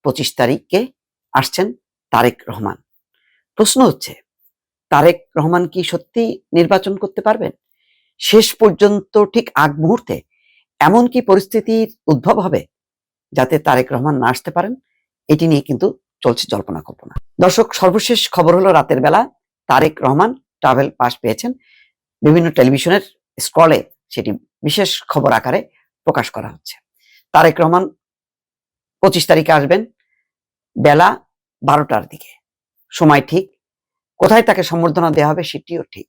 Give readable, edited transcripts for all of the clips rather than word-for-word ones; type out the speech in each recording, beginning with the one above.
25 তারিখে আসছেন তারেক রহমান। প্রশ্ন হচ্ছে, তারেক রহমান কি সত্যি নির্বাচন করতে পারবেন? শেষ পর্যন্ত ঠিক আগ মুহূর্তে এমন কি পরিস্থিতির উদ্ভব হবে যাতে তারেক রহমান না আসতে পারেন? এটি নিয়ে কিন্তু চলছে জল্পনা কল্পনা। দর্শক, সর্বশেষ খবর হলো রাতের বেলা তারেক রহমান ট্রাভেল পাস পেয়েছেন। বিভিন্ন টেলিভিশনের স্ক্রলে সেটি বিশেষ খবর আকারে প্রকাশ করা হচ্ছে। তারেক রহমান 25 তারিখে আসবেন বেলা 12টার দিকে, সময় ঠিক। কোথায় তাকে সম্বর্ধনা দেওয়া হবে সেটিও ঠিক,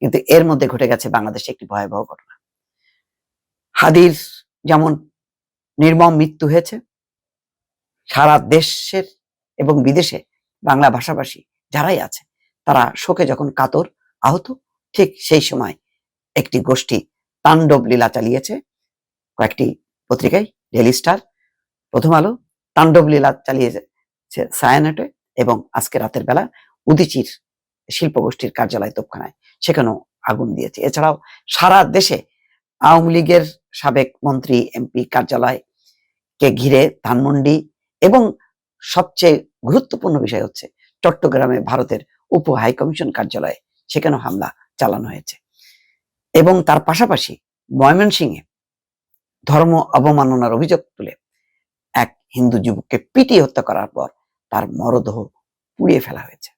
কিন্তু এর মধ্যে ঘটে গেছে বাংলাদেশে একটি ভয়াবহ ঘটনা। হাদির যেমন নির্মম মৃত্যু হয়েছে, সারা দেশের এবং বিদেশে বাংলা ভাষাভাষী যারাই আছে তারা শোকে যখন কাতর আহত, ঠিক সেই সময় একটি গোষ্ঠী তাণ্ডব লীলা চালিয়েছে। কয়েকটি পত্রিকায়, ডেইলি স্টার, প্রথম আলো, তাণ্ডব লীলা চালিয়েছে ছায়ানটে, এবং আজকে রাতের বেলা উদীচীর শিল্পগোষ্ঠীর কার্যালয় তোপখানায় সেখানেও আগুন দিয়েছে। এছাড়াও সারা দেশে আওয়ামী লীগের সাবেক মন্ত্রী এমপি কার্যালয়কে ঘিরে ধানমন্ডি, এবং সবচেয়ে গুরুত্বপূর্ণ বিষয় হচ্ছে চট্টগ্রামে ভারতের উপ হাইকমিশন কার্যালয়ে সেখানেও হামলা চালানো হয়েছে। এবং তার পাশাপাশি ময়মনসিংহে ধর্ম অবমাননার অভিযোগ তুলে এক হিন্দু যুবককে পিটিয়ে হত্যা করার পর তার মরদেহ পুড়িয়ে ফেলা হয়েছে।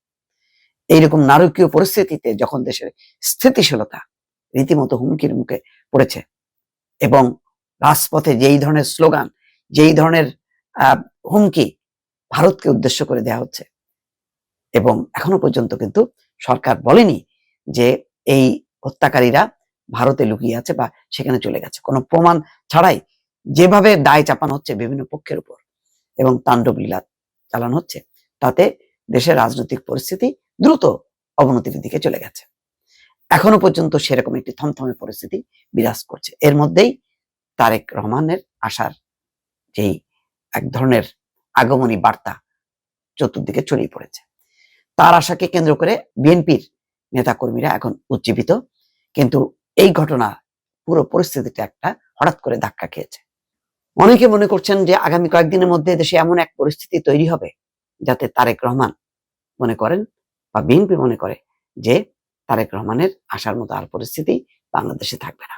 এইরকম নারকীয় পরিস্থিতিতে যখন দেশের স্থিতিশীলতা রীতিমতো হুমকির মুখে পড়েছে, এবং রাজপথে যেই ধরনের স্লোগান, যেই ধরনের হুমকি ভারতকে উদ্দেশ্য করে দেয়া হচ্ছে, এবং এখনো পর্যন্ত কিন্তু সরকার বলেনি যে এই হত্যাকারীরা ভারতে লুকিয়ে আছে বা সেখানে চলে গেছে। কোনো প্রমাণ ছাড়াই যেভাবে দায় চাপানো হচ্ছে বিভিন্ন পক্ষের উপর এবং তাণ্ডব লীলা চালানো হচ্ছে, তাতে দেশের রাজনৈতিক পরিস্থিতি দ্রুত অবনতির দিকে চলে গেছে। এখনো পর্যন্ত সেরকম একটি থমথমে পরিস্থিতি বিরাজ করছে। এর মধ্যেই তারেক রহমানের আসার যেই এক ধরনের আগমনী বার্তা চতুর্দিকে ছড়িয়ে পড়েছে, তার আশাকে কেন্দ্র করে বিএনপির নেতাকর্মীরা এখন উজ্জীবিত। কিন্তু এই ঘটনা পুরো পরিস্থিতিটা একটা হঠাৎ করে ধাক্কা খেয়েছে। অনেকে মনে করছেন যে আগামী কয়েকদিনের মধ্যে দেশে এমন এক পরিস্থিতি তৈরি হবে যাতে তারেক রহমান মনে করেন বা বিএনপি মনে করে যে তারেক রহমানের আসার মতো আর পরিস্থিতি বাংলাদেশে থাকবে না।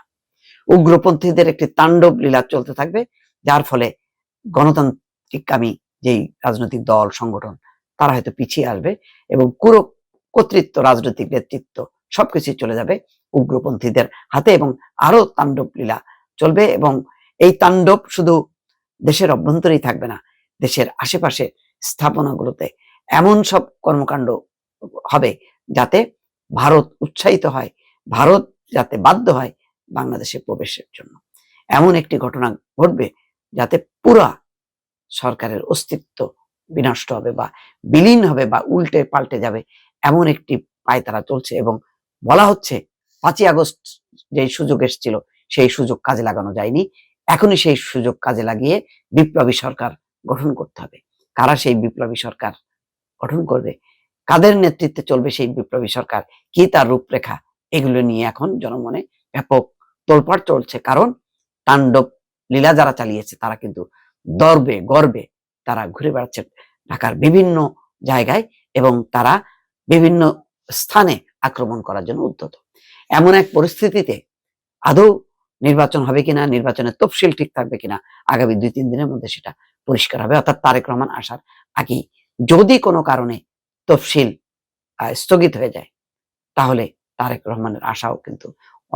উগ্রপন্থীদের একটি তাণ্ডব লীলা চলতে থাকবে, যার ফলে গণতান্ত্রিককামী যেই রাজনৈতিক দল সংগঠন তারা হয়তো পিছিয়ে আসবে, এবং পুরো কর্তৃত্ব, রাজনৈতিক নেতৃত্ব সবকিছু চলে যাবে উগ্রপন্থীদের হাতে, এবং আরো তাণ্ডব লীলা চলবে। এবং এই তাণ্ডব শুধু দেশের অভ্যন্তরেই থাকবে না, দেশের আশেপাশে স্থাপনাগুলোতে এমন সব কর্মকাণ্ড হবে যাতে ভারত উৎসাহিত হয়, ভারত যাতে বাধ্য হয় বাংলাদেশে প্রবেশের জন্য। এমন একটি ঘটনা ঘটবে যাতে পুরা সরকারের অস্তিত্ব বিনষ্ট হবে বা বিলীন হবে বা উল্টে পাল্টে যাবে, এমন একটি পায়তারা চলছে। এবং বলা হচ্ছে 5ই আগস্ট যে সুযোগ এসেছিল সেই সুযোগ কাজে লাগানো যায়নি, এখনই সেই সুযোগ কাজে লাগিয়ে বিপ্লবী সরকার গঠন করতে হবে। কারা সেই বিপ্লবী সরকার গঠন করবে, কাদের নেতৃত্বে চলবে সেই বিপ্লবী সরকার, কি তার রূপরেখা, এগুলো নিয়ে এখন জনমনে ব্যাপক তোলপাড় চলছে। কারণ তাণ্ডব লীলা যারা চালিয়েছে তারা কিন্তু গর্বে তারা ঘুরে বেড়াচ্ছে ঢাকার বিভিন্ন জায়গায়, এবং তারা বিভিন্ন স্থানে আক্রমণ করার জন্য উদ্যত। এমন এক পরিস্থিতিতে আদৌ নির্বাচন হবে কিনা, নির্বাচনের তফসিল ঠিক থাকবে কিনা, আগামী 2-3 দিনের মধ্যে সেটা পরিষ্কার হবে। অর্থাৎ তারেক রহমান আসার আগেই যদি কোনো কারণে তফসিল স্থগিত হয়ে যায়, তাহলে তারেক রহমানের আশাও কিন্তু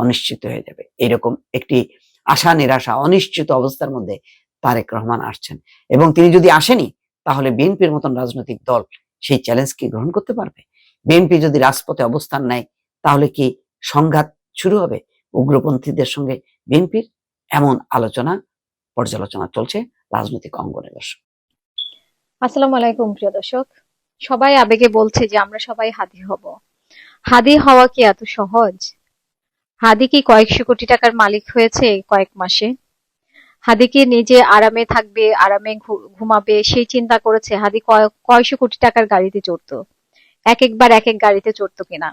অনিশ্চিত হয়ে যাবে। এরকম একটি আশা নিরাশা অনিশ্চিত অবস্থার মধ্যে তারেক রহমান আসছেন, এবং তিনি যদি আসেনি তাহলে বিএনপির মতন রাজনৈতিক দল সেই চ্যালেঞ্জ কি গ্রহণ করতে পারবে? বিএনপি যদি রাজপথে অবস্থান নেয় তাহলে কি সংঘাত শুরু হবে উগ্রপন্থীদের সঙ্গে বিএনপির? এমন আলোচনা পর্যালোচনা চলছে রাজনৈতিক অঙ্গনে। দর্শক, আসসালামু আলাইকুম প্রিয় দর্শক। সবাই আবেগে বলছে যে আমরা সবাই হাদি হব। হাদি হওয়া কি এত সহজ? হাদি কি কয়েকশো কোটি টাকার মালিক হয়েছে কয়েক মাসে? হাদি কি নিজে আরামে থাকবে, আরামে ঘুমাবে সেই চিন্তা করেছে? হাদি কয়শো কোটি টাকার গাড়িতে চড়তো, একবার এক এক গাড়িতে চড়তো কিনা?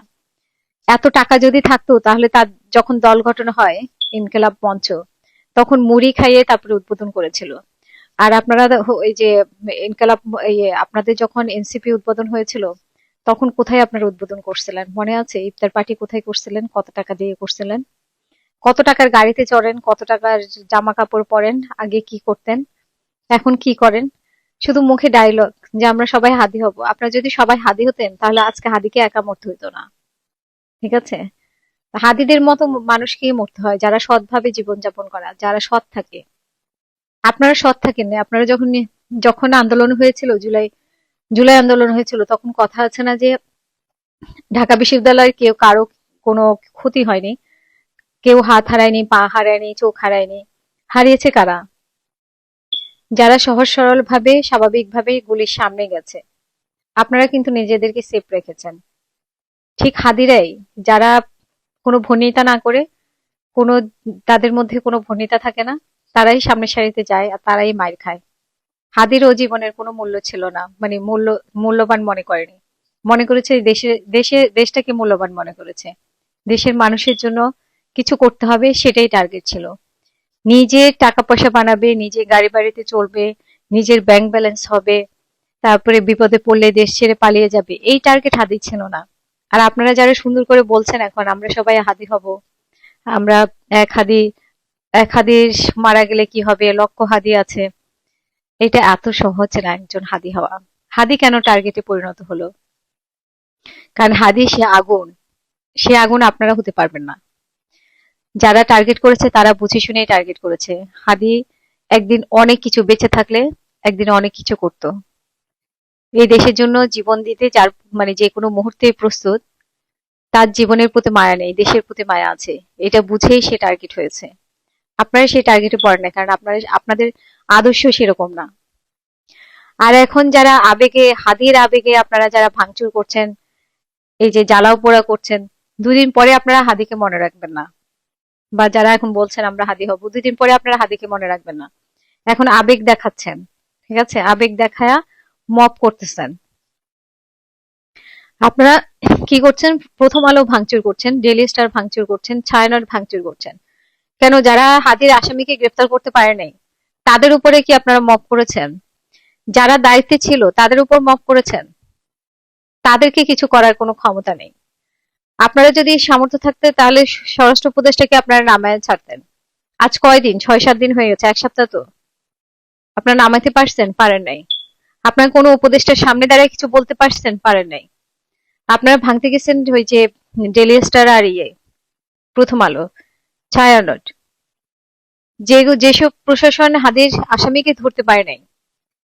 এত টাকা যদি থাকতো তাহলে তার যখন দল গঠন হয় ইনকিলাব মঞ্চ, তখন মুড়ি খাইয়ে তারপরে উদ্বোধন করেছিল। আর আপনারা এই যে ইনকালাব, আপনাদের যখন এনসিপি উদ্বোধন হয়েছিল, তখন কোথায় আপনারা উদ্বোধন করছিলেন মনে আছে? ইফতার পার্টি কোথায় করছিলেন? কত টাকা দিয়ে করছিলেন? কত টাকার গাড়িতে চড়েন? কত টাকার জামা কাপড় পরেন? আগে কি করতেন? এখন কি করেন? শুধু মুখে ডায়লগ যে আমরা সবাই হাদি হব। আপনারা যদি সবাই হাদি হতেন তাহলে আজকে হাদিকে একা মরতে হইতো না। ঠিক আছে? হাদিদের মতো মানুষকেই মরতে হয়, যারা সৎভাবে জীবনযাপন করা, যারা সৎ থাকে। আপনারা সৎ থাকেন না। আপনারা যখন আন্দোলন হয়েছিল, জুলাই জুলাই আন্দোলন হয়েছিল, তখন কথা আছে না যে ঢাকা বিশ্ববিদ্যালয়ের কেউ কারো কোনো ক্ষতি হয়নি, কেউ হাত হারায়নি, পা হারায়নি, চোখ হারায়নি। হারিয়েছে কারা? যারা সহজ সরল ভাবে স্বাভাবিকভাবে গুলির সামনে গেছে। আপনারা কিন্তু নিজেদেরকে সেফ রেখেছেন। ঠিক হাদিরাই, যারা কোনো ভনিতা না করে, কোনো তাদের মধ্যে কোনো ভনিতা থাকে না, তারাই সামনের সারিতে যায় আর তারাই মাইর খায়। হাদিরও জীবনের কোনো মূল্য ছিল না, মানে মূল্যবান মনে করেনি। মনে করেছে দেশটাকে মূল্যবান মনে করেছে। দেশের মানুষের জন্য কিছু করতে হবে, সেটাই টার্গেট ছিল। নিজে টাকা পয়সা বানাবে, নিজে গাড়ি বাড়িতে চলবে, নিজের ব্যাংক ব্যালেন্স হবে, তারপরে বিপদে পড়লে দেশ ছেড়ে পালিয়ে যাবে, এই টার্গেট হাদি ছিল না। আর আপনারা যারা সুন্দর করে বলছেন এখন আমরা সবাই হাদি হব, আমরা এক হাদি, এক হাদির মারা গেলে কি হবে, লক্ষ হাদি আছে, এটা এত সহজ না একজন হাদি হওয়া। হাদি কেন টার্গেটে পরিণত হলো? কারণ হাদি সে আগুন আপনারা হতে পারবেন না। যারা টার্গেট করেছে তারা বুঝে শুনেই টার্গেট করেছে। হাদি একদিন অনেক কিছু, বেঁচে থাকলে একদিন অনেক কিছু করত। এই দেশের জন্য জীবন দিতে যার মানে যে কোনো মুহূর্তে প্রস্তুত, তার জীবনের প্রতি মায়া নেই, দেশের প্রতি মায়া আছে। এটা বুঝেই সে টার্গেট হয়েছে। আপনারা সেই টার্গেটে পড়েন না, কারণ আপনাদের আদর্শ সেরকম না। আর এখন যারা হাদির আবেগে আপনারা যারা ভাঙচুর করছেন, এই যে জ্বালাও পোড়া করছেন, দুদিন পরে আপনারা হাদিকে মনে রাখবেন না। বা যারা এখন বলছেন আমরা হাদি হব, দুদিন পরে আপনারা হাদিকে মনে রাখবেন না। এখন আবেগ দেখাচ্ছেন, ঠিক আছে? আবেগ দেখায়া মব করতেছেন। আপনারা কি করছেন? প্রথম আলো ভাঙচুর করছেন, ডেইলি স্টার ভাঙচুর করছেন, ছায়ানট ভাঙচুর করছেন। কেন? যারা হাদির আসামিকে গ্রেফতার করতে পারে নাই, তাদের উপরে কি আপনারা মব করেছেন? যারা দায়িত্বে ছিল তাদের উপর মব করেছেন? তাদেরকে কিছু করার কোনো ক্ষমতা নেই। আপনারা যদি সামর্থ্য থাকতে তাহলে স্বরাষ্ট্র উপদেষ্টাকে আপনারা নামায় ছাড়তেন। আজ কয়দিন? 6-7 দিন হয়ে গেছে, এক সপ্তাহ তো। আপনারা নামাইতে পারছেন? পারেন নাই। আপনারা কোনো উপদেষ্টার সামনে দাঁড়িয়ে কিছু বলতে পারছেন? পারেন নাই। আপনারা ভাঙতে গেছেন ওই যে ডেইলি স্টার আর প্রথম আলো, ছায়ানট, যেসব প্রশাসন হাদির আসামিকে ধরতে পারে নাই,